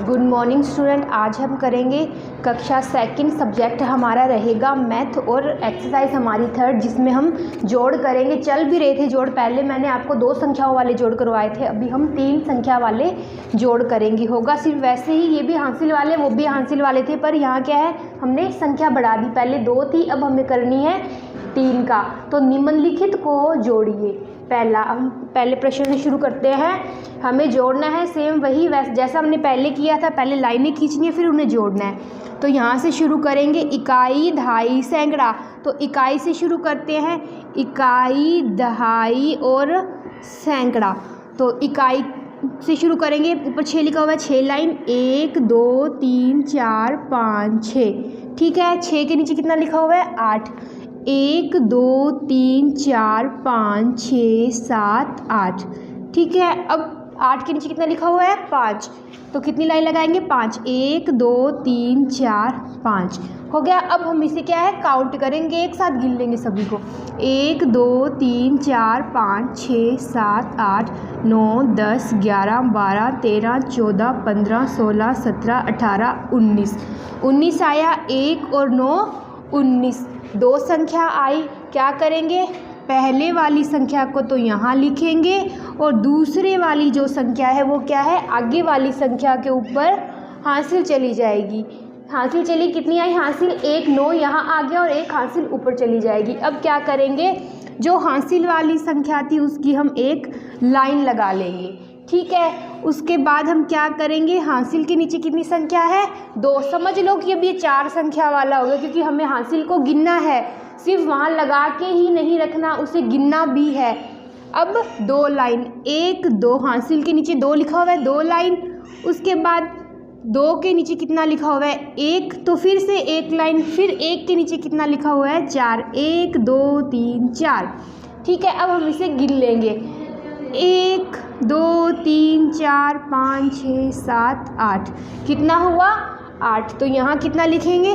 Good morning student. आज हम करेंगे कक्षा सेकंड, सब्जेक्ट हमारा रहेगा मैथ और एक्सरसाइज हमारी थर्ड, जिसमें हम जोड़ करेंगे। चल भी रहे थे जोड़, पहले मैंने आपको 2 संख्याओं वाले जोड़ करवाए थे, अभी हम 3 संख्या वाले जोड़ करेंगे। होगा सिर्फ वैसे ही, ये भी हासिल वाले वो भी हासिल वाले थे, पर यहाँ क्या है हमने संख्या बढ़ा दी, पहले 2 थी अब हमें करनी है 3 का। तो निम्नलिखित को जोड़िए। हम पहले प्रश्न से शुरू करते हैं। हमें जोड़ना है सेम वही वैसे जैसा हमने पहले किया था, पहले लाइनें खींचनी है फिर उन्हें जोड़ना है। तो यहाँ से शुरू करेंगे, इकाई, दहाई, सैकड़ा। तो इकाई से शुरू करते हैं, इकाई, दहाई और सैकड़ा। तो इकाई से शुरू करेंगे, ऊपर 6 लिखा हुआ है, 6 लाइन, 1 2 3 4 5 6। ठीक है, 6 के नीचे कितना लिखा हुआ है 8। 1 2 3 4 5 6 7 8। ठीक है, अब 8 के नीचे कितना लिखा हुआ है 5। तो कितनी लाइन लगाएंगे 5। 1 2 3 4 5 हो गया। अब हम इसे क्या है काउंट करेंगे, एक साथ गिन लेंगे सभी को। 1 2 3 4 5 6 7 8 9 10 11 12 13 14 15 16 17 18 19। 19 आया, 1 और 9 19। 2 संख्या आई, क्या करेंगे पहले वाली संख्या को तो यहाँ लिखेंगे और दूसरे वाली जो संख्या है वो क्या है आगे वाली संख्या के ऊपर हासिल चली जाएगी। हासिल चली, कितनी आई हासिल 1, 9 यहाँ आ गया और 1 हासिल ऊपर चली जाएगी। अब क्या करेंगे, जो हासिल वाली संख्या थी उसकी हम एक लाइन लगा लेंगे। ठीक है, उसके बाद हम क्या करेंगे, हासिल के नीचे कितनी संख्या है 2। समझ लो कि अब ये 4 संख्या वाला होगा, क्योंकि हमें हासिल को गिनना है, सिर्फ वहाँ लगा के ही नहीं रखना, उसे गिनना भी है। अब 2 लाइन, 1 2, हासिल के नीचे 2 लिखा हुआ है, 2 लाइन। उसके बाद 2 के नीचे कितना लिखा हुआ है 1, तो फिर से 1 लाइन, फिर 1 के नीचे कितना लिखा हुआ है 4। 1 2 3 4। ठीक है, अब हम इसे गिन लेंगे, 1 2 3 4 5 6 7 8। कितना हुआ 8। तो यहाँ कितना लिखेंगे,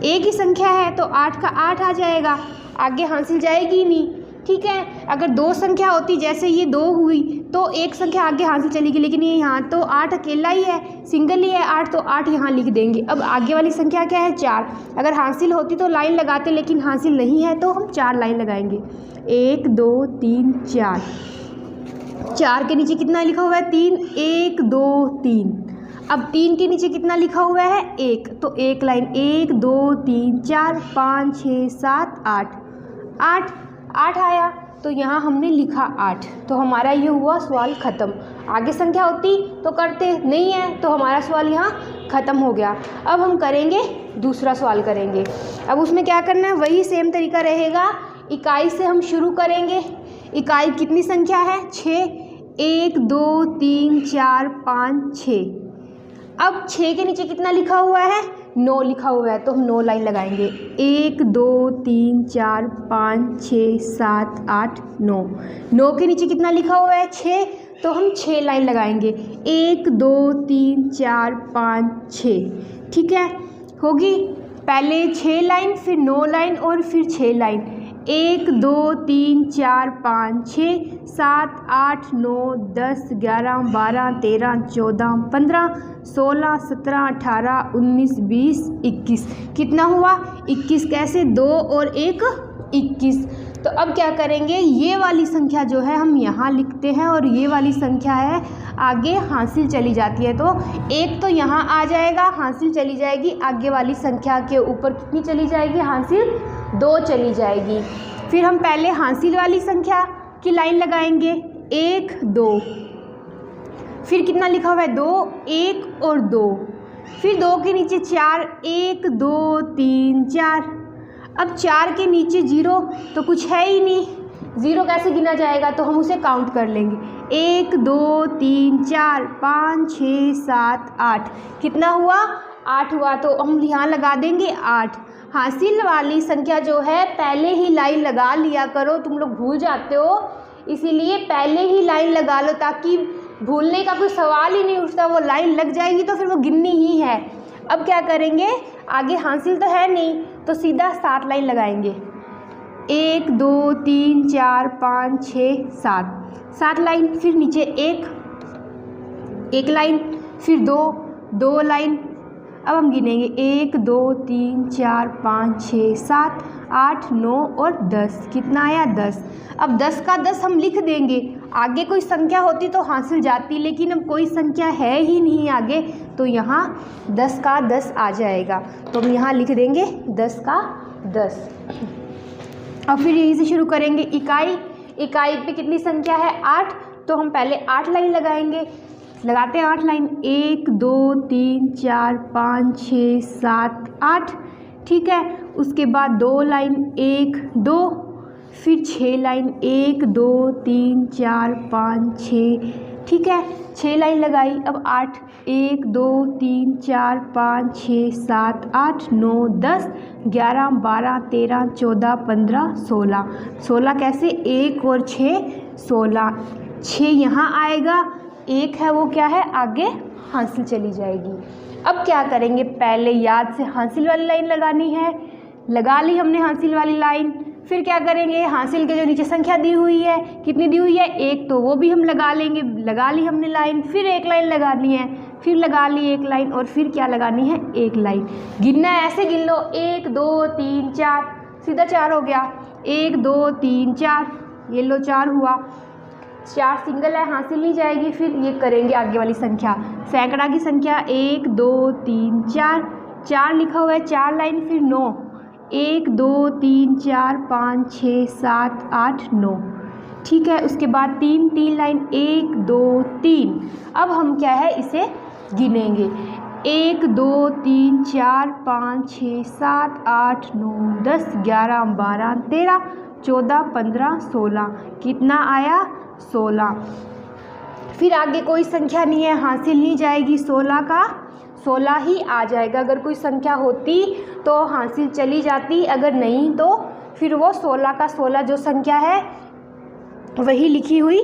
एक ही संख्या है तो 8 का 8 आ जाएगा, आगे हासिल जाएगी ही नहीं। ठीक है, अगर 2 संख्या होती, जैसे ये 2 हुई तो एक संख्या आगे हासिल चलेगी, लेकिन ये यहाँ तो 8 अकेला ही है, सिंगल ही है 8, तो 8 यहाँ लिख देंगे। अब आगे वाली संख्या क्या है 4। अगर हासिल होती तो लाइन लगाते, लेकिन हासिल नहीं है तो हम 4 लाइन लगाएंगे। 1 2 3 4। 4 के नीचे कितना लिखा हुआ है 3। 1 2 3। अब 3 के नीचे कितना लिखा हुआ है 1, तो 1 लाइन, 1 2 3 4 5 6 7 8। 8 आया, तो यहाँ हमने लिखा 8। तो हमारा ये हुआ सवाल ख़त्म। आगे संख्या होती तो करते, नहीं है तो हमारा सवाल यहाँ ख़त्म हो गया। अब हम करेंगे दूसरा सवाल करेंगे। अब उसमें क्या करना है, वही सेम तरीका रहेगा। इकाई से हम शुरू करेंगे। इकाई कितनी संख्या है 6। 1 2 3 4 5 6। अब 6 के नीचे कितना लिखा हुआ है 9 लिखा हुआ है, तो हम 9 लाइन लगाएंगे। 1 2 3 4 5 6 7 8 9। 9 के नीचे कितना लिखा हुआ है 6, तो हम 6 लाइन लगाएंगे। 1 2 3 4 5 6। ठीक है, होगी पहले 6 लाइन, फिर 9 लाइन और फिर 6 लाइन। 1 2 3 4 5 6 7 8 9 10 11 12 13 14 15 16 17 18 19 20 21। कितना हुआ 21। कैसे 2 और 1 21। तो अब क्या करेंगे, ये वाली संख्या जो है हम यहाँ लिखते हैं और ये वाली संख्या है आगे हासिल चली जाती है, तो 1 तो यहाँ आ जाएगा, हासिल चली जाएगी, आगे वाली संख्या के ऊपर कितनी चली जाएगी हासिल 2 चली जाएगी। फिर हम पहले हासिल वाली संख्या की लाइन लगाएंगे, 1 2। फिर कितना लिखा हुआ है 2, 1 और 2। फिर 2 के नीचे 4। 1 2 3 4। अब 4 के नीचे 0 तो कुछ है ही नहीं, 0 कैसे गिना जाएगा, तो हम उसे काउंट कर लेंगे। 1 2 3 4 5 6 7 8। कितना हुआ 8 हुआ, तो हम यहाँ लगा देंगे 8। हासिल वाली संख्या जो है पहले ही लाइन लगा लिया करो, तुम लोग भूल जाते हो, इसीलिए पहले ही लाइन लगा लो ताकि भूलने का कोई सवाल ही नहीं उठता। वो लाइन लग जाएगी तो फिर वो गिननी ही है। अब क्या करेंगे, आगे हासिल तो है नहीं तो सीधा 7 लाइन लगाएंगे। 1 2 3 4 5 6 7 लाइन। फिर नीचे 1 लाइन, फिर 2 2 लाइन। अब हम गिनेंगे 1 2 3 4 5 6 7 8 9 और 10। कितना आया 10। अब 10 का 10 हम लिख देंगे। आगे कोई संख्या होती तो हासिल जाती, लेकिन अब कोई संख्या है ही नहीं आगे, तो यहाँ 10 का 10 आ जाएगा। तो हम यहाँ लिख देंगे 10 का 10। अब फिर यहीं से शुरू करेंगे। इकाई पे कितनी संख्या है 8, तो हम पहले 8 लाइन लगाएंगे। लगाते हैं 8 लाइन। 1 2 3 4 5 6 7 8। ठीक है। उसके बाद 2 लाइन 1 2, फिर 6 लाइन 1 2 3 4 5 6। ठीक है, 6 लाइन लगाई। अब 8 1 2 3 4 5 6 7 8 9 10 11 12 13 14 15 16। 16 कैसे 1 और 6 16। 6 यहाँ आएगा, 1 है वो क्या है आगे हासिल चली जाएगी। अब क्या करेंगे, पहले याद से हासिल वाली लाइन लगानी है। लगा ली हमने हासिल वाली लाइन। फिर क्या करेंगे, हासिल के जो नीचे संख्या दी हुई है, कितनी दी हुई है 1, तो वो भी हम लगा लेंगे। लगा ली हमने लाइन। फिर 1 लाइन लगानी है, फिर लगा ली 1 लाइन, और फिर क्या लगानी है 1 लाइन। गिनना है, ऐसे गिन लो 1 2 3 4, सीधा 4 हो गया। 1 2 3 4, ये लो 4 हुआ। 4 सिंगल है, हासिल नहीं जाएगी। फिर ये करेंगे आगे वाली संख्या, सैकड़ा की संख्या 1 2 3 4। 4 लिखा हुआ है, 4 लाइन, फिर 9 1 2 3 4 5 6 7 8 9। ठीक है। उसके बाद 3 लाइन 1 2 3। अब हम क्या है इसे गिनेंगे। 1 2 3 4 5 6 7 8 9 10 11 12 13 14 15 16। कितना आया 16। फिर आगे कोई संख्या नहीं है, हासिल नहीं जाएगी। 16 का 16 ही आ जाएगा। अगर कोई संख्या होती तो हासिल चली जाती, अगर नहीं तो फिर वो 16 का 16 जो संख्या है वही लिखी हुई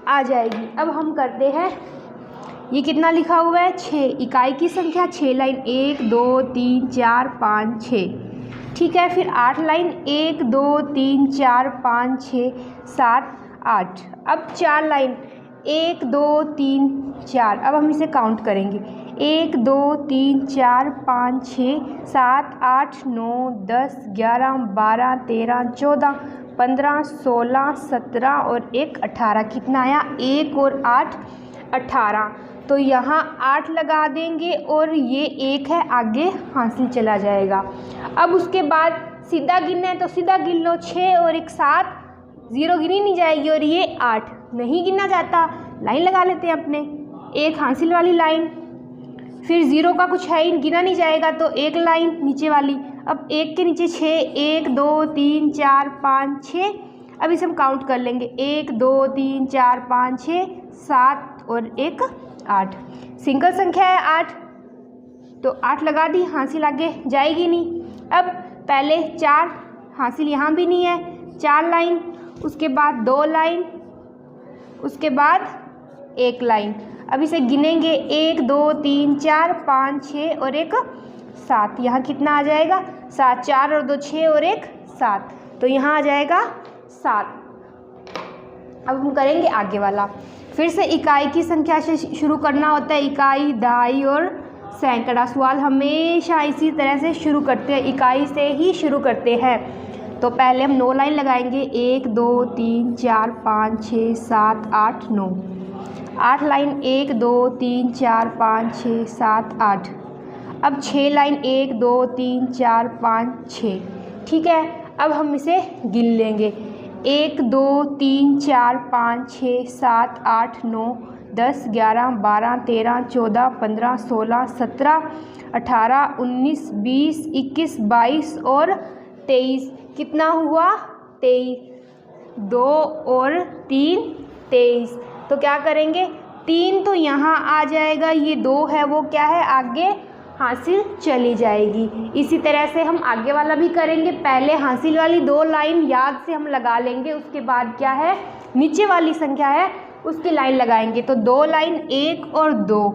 आ जाएगी। अब हम करते हैं, ये कितना लिखा हुआ है 6। इकाई की संख्या 6 लाइन 1 2 3 4 5 6। ठीक है। फिर 8 लाइन 1 2 3 4 5 6 7 8। अब 4 लाइन 1 2 3 4। अब हम इसे काउंट करेंगे। 1 2 3 4 5 6 7 8 9 10 11 12 13 14 15 16 17 और 1 18। कितना आया 1 और 8 18। तो यहाँ 8 लगा देंगे और ये 1 है आगे हासिल चला जाएगा। अब उसके बाद सीधा गिनना है तो सीधा गिन लो। 6 और 1 7, 0 गिनी नहीं जाएगी, और ये 8 नहीं गिना जाता। लाइन लगा लेते हैं अपने, एक हासिल वाली लाइन, फिर 0 का कुछ है ही गिना नहीं जाएगा, तो 1 लाइन नीचे वाली। अब 1 के नीचे 6 1 2 3 4 5 6। अब इसे हम काउंट कर लेंगे 1 2 3 4 5 6 7 और 1 8। सिंगल संख्या है 8, तो 8 लगा दी, हासिल आगे जाएगी नहीं। अब पहले 4, हासिल यहाँ भी नहीं है, 4 लाइन, उसके बाद 2 लाइन, उसके बाद 1 लाइन। अब इसे गिनेंगे 1 2 3 4 5 6 और 1 7। यहाँ कितना आ जाएगा 7। 4 और 2 6 और 1 7, तो यहाँ आ जाएगा 7। अब हम करेंगे आगे वाला। फिर से इकाई की संख्या से शुरू करना होता है। इकाई, दहाई और सैकड़ा। सवाल हमेशा इसी तरह से शुरू करते हैं, इकाई से ही शुरू करते हैं। तो पहले हम 9 लाइन लगाएंगे। 1 2 3 4 5 6 7 8 9। 8 लाइन 1 2 3 4 5 6 7 8। अब 6 लाइन 1 2 3 4 5 6। ठीक है। अब हम इसे गिन लेंगे। 1 2 3 4 5 6 7 8 9 10 11 12 13 14 15 16 17 18 19 20 21 22 और 23। कितना हुआ 23। 2 और 3 23। तो क्या करेंगे, 3 तो यहाँ आ जाएगा, ये 2 है वो क्या है आगे हासिल चली जाएगी। इसी तरह से हम आगे वाला भी करेंगे। पहले हासिल वाली 2 लाइन याद से हम लगा लेंगे, उसके बाद क्या है नीचे वाली संख्या है उसकी लाइन लगाएंगे। तो 2 लाइन 1 और 2,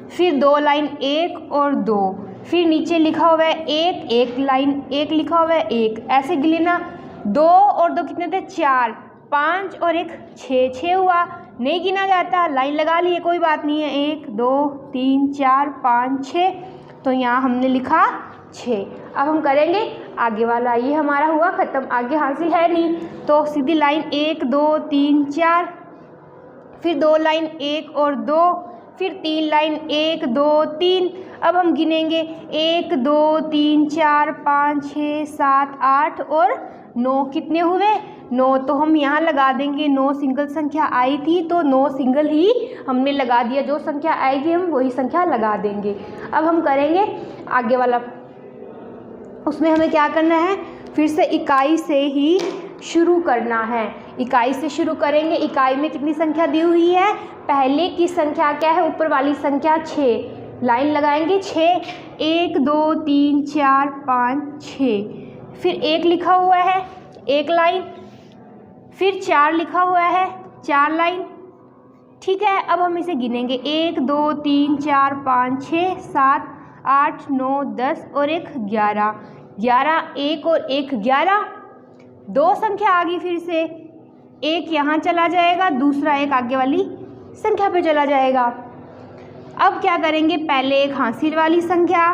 फिर 2 लाइन 1 और 2, फिर नीचे लिखा हुआ है 1 1 लाइन 1 लिखा हुआ है 1। ऐसे गिनना। 2 और 2 कितने थे 4, 5 और 1 6 6 हुआ। नहीं गिना जाता, लाइन लगा लिए, कोई बात नहीं है। 1 2 3 4 5 6, तो यहाँ हमने लिखा 6। अब हम करेंगे आगे वाला, ये हमारा हुआ ख़त्म, आगे हासिल है नहीं, तो सीधी लाइन 1 2 3 4, फिर 2 लाइन 1 और 2, फिर 3 लाइन 1 2 3। अब हम गिनेंगे 1 2 3 4 5 6 7 8 और 9, कितने हुए 9। तो हम यहाँ लगा देंगे 9 सिंगल संख्या आई थी, तो 9 सिंगल ही हमने लगा दिया, जो संख्या आएगी हम वही संख्या लगा देंगे। अब हम करेंगे आगे वाला, उसमें हमें क्या करना है, फिर से इकाई से ही शुरू करना है। इकाई से शुरू करेंगे। इकाई में कितनी संख्या दी हुई है, पहले की संख्या क्या है, ऊपर वाली संख्या 6, लाइन लगाएंगे 6, 1 2 3 4 5 6, फिर 1 लिखा हुआ है 1 लाइन, फिर 4 लिखा हुआ है 4 लाइन, ठीक है। अब हम इसे गिनेंगे 1 2 3 4 5 6 7 8 9 10 और 1 11, 11 1 और 1 11, 2 संख्या आ गई, फिर से 1 यहाँ चला जाएगा, दूसरा 1 आगे वाली संख्या पे चला जाएगा। अब क्या करेंगे, पहले एक हासिल वाली संख्या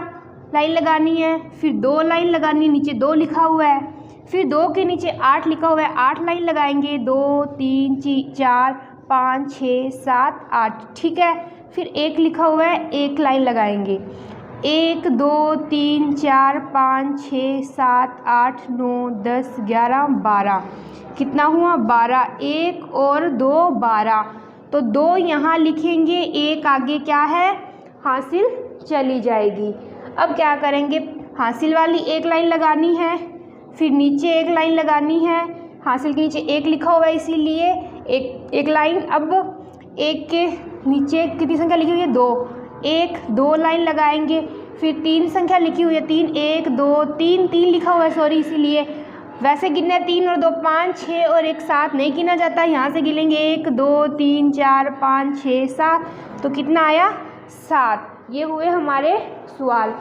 लाइन लगानी है, फिर 2 लाइन लगानी है, नीचे 2 लिखा हुआ है, फिर 2 के नीचे 8 लिखा हुआ है, 8 लाइन लगाएंगे, 2 3 4 5 6 7 8, ठीक है। फिर 1 लिखा हुआ है, 1 लाइन लगाएंगे, 1 2 3 4 5 6 7 8 9 10 11 12, कितना हुआ 12, 1 और 2 12, तो 2 यहाँ लिखेंगे, 1 आगे क्या है हासिल चली जाएगी। अब क्या करेंगे, हासिल वाली 1 लाइन लगानी है, फिर नीचे 1 लाइन लगानी है, हासिल के नीचे 1 लिखा हुआ है इसीलिए एक लाइन। अब 1 के नीचे कितनी संख्या लिखी हुई है 2, 1 2 लाइन लगाएंगे, फिर 3 संख्या लिखी हुई है 3, 1 2 3 लिखा हुआ है सॉरी, इसीलिए वैसे गिनना है 3 और 2 5 6 और 1 7 नहीं गिना जाता, यहाँ से गिनेंगे 1 2 3 4 5 6 7, तो कितना आया 7। ये हुए हमारे सवाल।